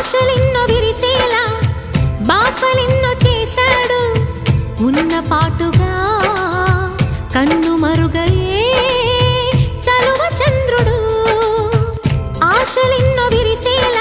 ఆశలిన్నో విరిసేలా బాసలిన్నో చేశాడు ఉన్న పాటుగా కన్ను మరుగయే చలువ చంద్రుడు ఆశలిన్నో విరిసేలా